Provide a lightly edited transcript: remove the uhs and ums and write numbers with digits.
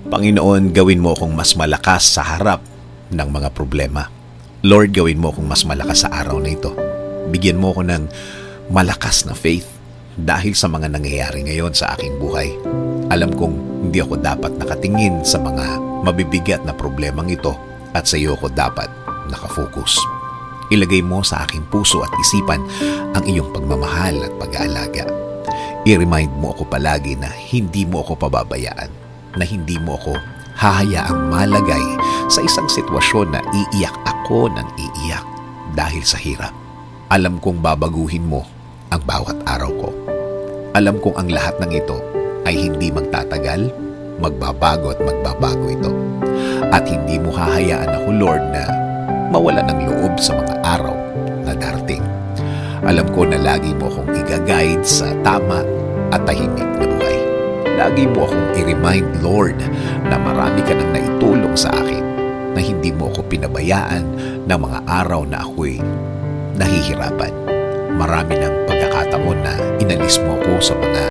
Panginoon, gawin mo akong mas malakas sa harap ng mga problema. Lord, gawin mo akong mas malakas sa araw na ito. Bigyan mo ako ng malakas na faith dahil sa mga nangyayari ngayon sa aking buhay. Alam kong hindi ako dapat nakatingin sa mga mabibigat na problemang ito at sa iyo ako dapat nakafocus. Ilagay mo sa aking puso at isipan ang iyong pagmamahal at pag-aalaga. I-remind mo ako palagi na hindi mo ako pababayaan, na hindi mo ako hahayaang malagay sa isang sitwasyon na iiyak ako ng iiyak dahil sa hirap. Alam kong babaguhin mo ang bawat araw ko. Alam kong ang lahat ng ito ay hindi magtatagal, magbabago at magbabago ito. At hindi mo hahayaan ako, Lord, na mawala ng loob sa mga araw na darating. Alam ko na lagi mo akong i-guide sa tama at tahimik na buhay. Lagi mo akong i-remind, Lord, na marami ka nang naitulong sa akin, na hindi mo ako pinabayaan ng mga araw na ako'y nahihirapan. Marami ng pagkakataon na inalis mo ako sa mga